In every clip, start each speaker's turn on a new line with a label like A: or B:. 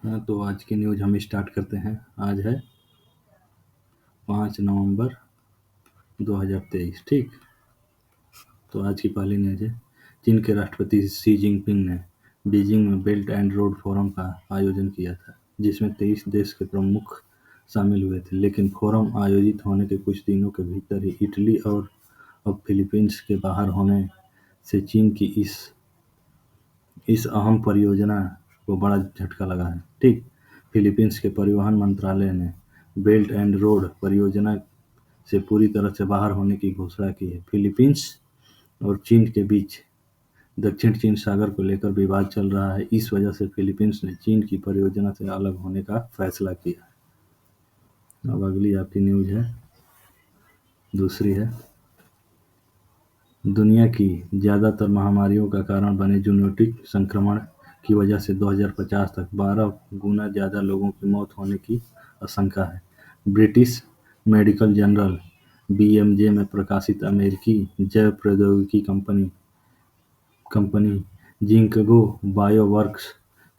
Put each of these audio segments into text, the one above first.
A: हाँ, तो आज की न्यूज़ हम स्टार्ट करते हैं। आज है 5 नवंबर 2023। ठीक। तो आज की पहली न्यूज़ है, चीन के राष्ट्रपति शी जिनपिंग ने बीजिंग में बेल्ट एंड रोड फोरम का आयोजन किया था, जिसमें 23 देश के प्रमुख शामिल हुए थे। लेकिन फोरम आयोजित होने के कुछ दिनों के भीतर ही इटली और अब फिलीपींस के बाहर होने से चीन की इस अहम परियोजना को बड़ा झटका लगा है। ठीक। फिलीपींस के परिवहन मंत्रालय ने बेल्ट एंड रोड परियोजना से पूरी तरह से बाहर होने की घोषणा की है। फिलीपींस और चीन के बीच दक्षिण चीन सागर को लेकर विवाद चल रहा है। इस वजह से फिलीपींस ने चीन की परियोजना से अलग होने का फैसला किया है। अब अगली आपकी न्यूज़ है, दूसरी है, दुनिया की ज़्यादातर महामारियों का कारण बने जूनोटिक संक्रमण की वजह से 2050 तक 12 गुना ज़्यादा लोगों की मौत होने की आशंका है। ब्रिटिश मेडिकल जर्नल बीएमजे में प्रकाशित अमेरिकी जैव प्रौद्योगिकी कंपनी जिंकगो बायोवर्क्स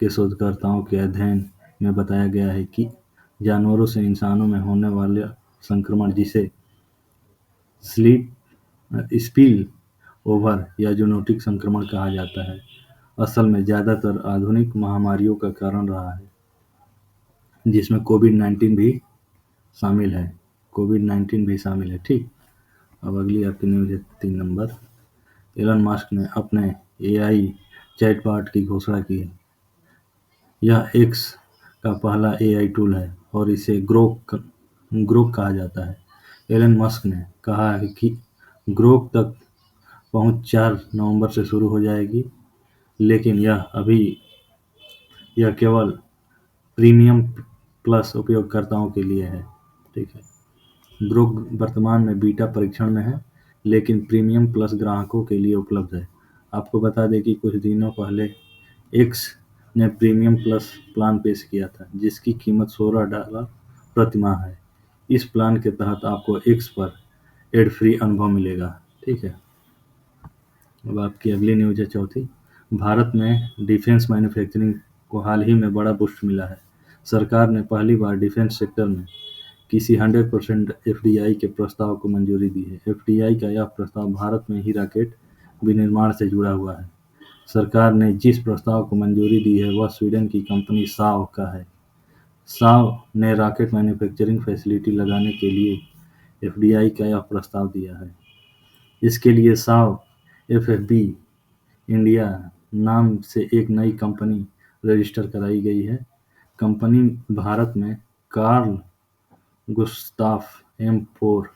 A: के शोधकर्ताओं के अध्ययन में बताया गया है कि जानवरों से इंसानों में होने वाले संक्रमण, जिसे स्पिल ओवर या जूनोटिक संक्रमण कहा जाता है, असल में ज़्यादातर आधुनिक महामारियों का कारण रहा है, जिसमें कोविड-19 भी शामिल है। ठीक। अब अगली आपकी न्यूज़ है 3 नंबर। एलन मस्क ने अपने एआई चैटबॉट की घोषणा की है। यह एक्स का पहला एआई टूल है और इसे ग्रोक कहा जाता है। एलन मस्क ने कहा है कि ग्रोक तक पहुंच 4 नवंबर से शुरू हो जाएगी, लेकिन यह केवल प्रीमियम प्लस उपयोगकर्ताओं के लिए है। ठीक है। ग्रोक वर्तमान में बीटा परीक्षण में है, लेकिन प्रीमियम प्लस ग्राहकों के लिए उपलब्ध है। आपको बता दें कि कुछ दिनों पहले एक्स ने प्रीमियम प्लस प्लान पेश किया था, जिसकी कीमत $16 प्रति माह है। इस प्लान के तहत आपको एक्स पर एड फ्री अनुभव मिलेगा। ठीक है। अब आपकी अगली न्यूज़ है, चौथी। भारत में डिफेंस मैन्युफैक्चरिंग को हाल ही में बड़ा बूस्ट मिला है। सरकार ने पहली बार डिफेंस सेक्टर में किसी 100% एफडीआई के प्रस्ताव को मंजूरी दी है। एफडीआई का यह प्रस्ताव भारत में ही रॉकेट विनिर्माण से जुड़ा हुआ है। सरकार ने जिस प्रस्ताव को मंजूरी दी है वह स्वीडन की कंपनी साव का है। साव ने रॉकेट मैन्युफैक्चरिंग फैसिलिटी लगाने के लिए एफडीआई का यह प्रस्ताव दिया है। इसके लिए साव एफएफबी इंडिया नाम से एक नई कंपनी रजिस्टर कराई गई है। कंपनी भारत में कार्ल गुस्ताफ M4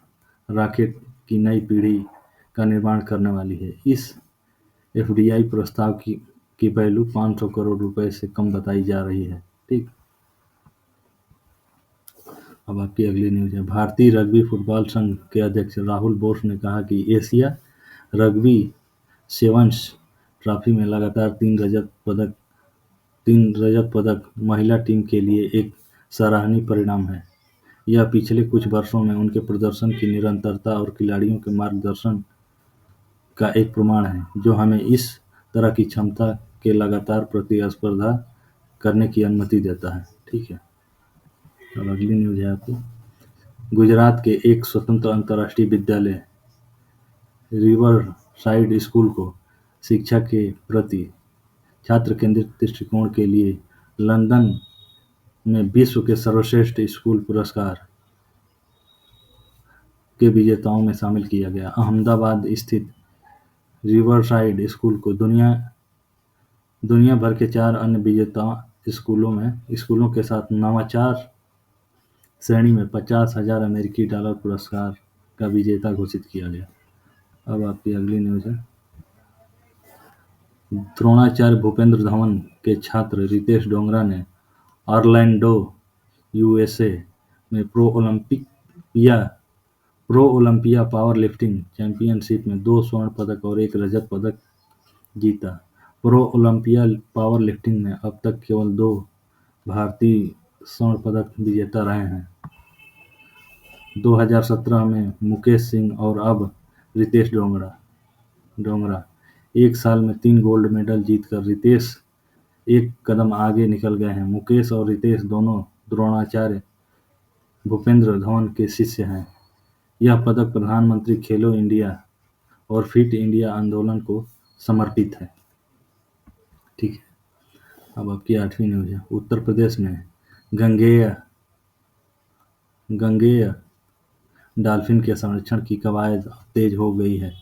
A: रॉकेट की नई पीढ़ी का निर्माण करने वाली है। इस एफडीआई प्रस्ताव की वैल्यू 500 करोड़ रुपए से कम बताई जा रही है। ठीक। अब आपकी अगली न्यूज़ है, भारतीय रग्बी फुटबॉल संघ के अध्यक्ष राहुल बोस ने कहा कि एशिया रग्बी सेवन्स ट्रॉफी में लगातार 3 रजत पदक महिला टीम के लिए एक सराहनीय परिणाम है। यह पिछले कुछ वर्षों में उनके प्रदर्शन की निरंतरता और खिलाड़ियों के मार्गदर्शन का एक प्रमाण है, जो हमें इस तरह की क्षमता के लगातार प्रतिस्पर्धा करने की अनुमति देता है। ठीक है। अब अगली न्यूज़ है आपकी, गुजरात के एक स्वतंत्र अंतर्राष्ट्रीय विद्यालय रिवर साइड स्कूल को शिक्षा के प्रति छात्र केंद्रित दृष्टिकोण के लिए लंदन में विश्व के सर्वश्रेष्ठ स्कूल पुरस्कार के विजेताओं में शामिल किया गया। अहमदाबाद स्थित रिवरसाइड स्कूल को दुनिया भर के 4 अन्य विजेता स्कूलों के साथ नवाचार श्रेणी में $50,000 पुरस्कार का विजेता घोषित किया गया। अब आपकी अगली न्यूज़ है, द्रोणाचार्य भूपेंद्र धवन के छात्र रितेश डोगरा ने ऑरलैंडो यूएसए में pro Olympia power lifting championship में 2 स्वर्ण पदक और 1 रजत पदक जीता। प्रो ओलंपिया पावर लिफ्टिंग में अब तक केवल 2 भारतीय स्वर्ण पदक विजेता रहे हैं, 2017 में मुकेश सिंह और अब रितेश डोगरा। एक साल में 3 गोल्ड मेडल जीतकर रितेश एक कदम आगे निकल गए हैं। मुकेश और रितेश दोनों द्रोणाचार्य भूपेंद्र धवन के शिष्य हैं। यह पदक प्रधानमंत्री खेलो इंडिया और फिट इंडिया आंदोलन को समर्पित है। ठीक है, अब आपकी 8वीं न्यूज है। उत्तर प्रदेश में गंगेय डॉल्फिन के संरक्षण की कवायद तेज हो गई है।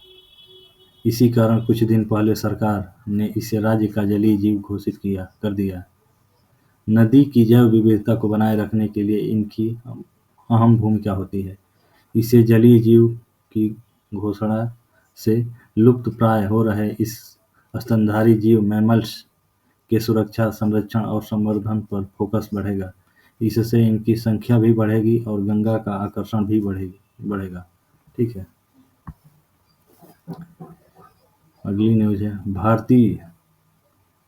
A: इसी कारण कुछ दिन पहले सरकार ने इसे राज्य का जलीय जीव घोषित कर दिया। नदी की जैव विविधता को बनाए रखने के लिए इनकी अहम भूमिका होती है। इसे जलीय जीव की घोषणा से लुप्तप्राय हो रहे इस स्तनधारी जीव मैमल्स के सुरक्षा, संरक्षण और संवर्धन पर फोकस बढ़ेगा। इससे इनकी संख्या भी बढ़ेगी और गंगा का आकर्षण भी बढ़ेगा। ठीक है, अगली न्यूज है।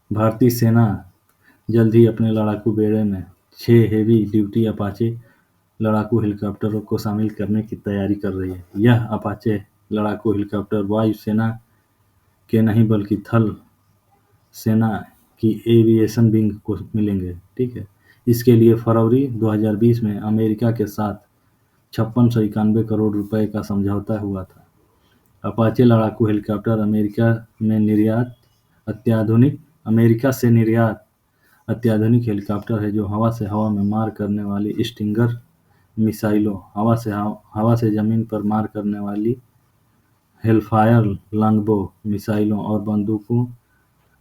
A: भारतीय सेना जल्द ही अपने लड़ाकू बेड़े में 6 हेवी ड्यूटी अपाचे लड़ाकू हेलीकॉप्टरों को शामिल करने की तैयारी कर रही है। यह अपाचे लड़ाकू हेलीकॉप्टर वायु सेना के नहीं बल्कि थल सेना की एविएशन विंग को मिलेंगे। ठीक है, इसके लिए फरवरी 2020 में अमेरिका के साथ 5691 करोड़ रुपए का समझौता हुआ था। अपाचे लड़ाकू हेलीकॉप्टर अमेरिका से निर्यात अत्याधुनिक हेलीकॉप्टर है जो हवा से हवा में मार करने वाली स्टिंगर मिसाइलों, हवा से जमीन पर मार करने वाली हेलफायर लॉन्गबो मिसाइलों और बंदूकों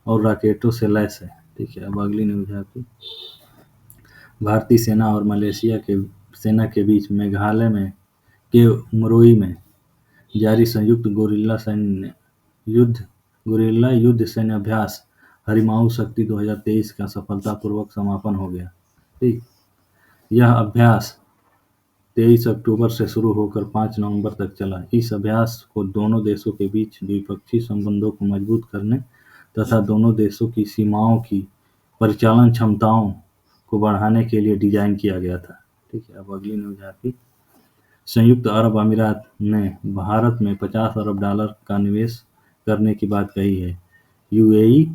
A: और रॉकेटों से लैस है। ठीक है, अब अगली न्यूज है आपकी। भारतीय सेना और मलेशिया के सेना के बीच मेघालय में के उमरोई में जारी संयुक्त गुरिल्ला युद्ध सैन्य अभ्यास हरिमाऊ शक्ति 2023 का सफलतापूर्वक समापन हो गया। ठीक, यह अभ्यास 23 अक्टूबर से शुरू होकर 5 नवंबर तक चला। इस अभ्यास को दोनों देशों के बीच द्विपक्षीय संबंधों को मजबूत करने तथा दोनों देशों की सीमाओं की परिचालन क्षमताओं को बढ़ाने के लिए डिजाइन किया गया था। ठीक है, अब अगली न्यूज है आपकी। संयुक्त अरब अमीरात ने भारत में $50 अरब का निवेश करने की बात कही है। यूएई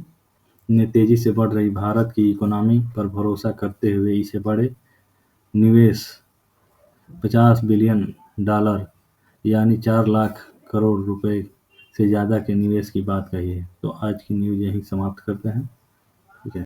A: ने तेजी से बढ़ रही भारत की इकोनॉमी पर भरोसा करते हुए इसे बड़े निवेश $50 बिलियन यानी 4 लाख करोड़ रुपए से ज़्यादा के निवेश की बात कही है। तो आज की न्यूज यहीं समाप्त करते हैं।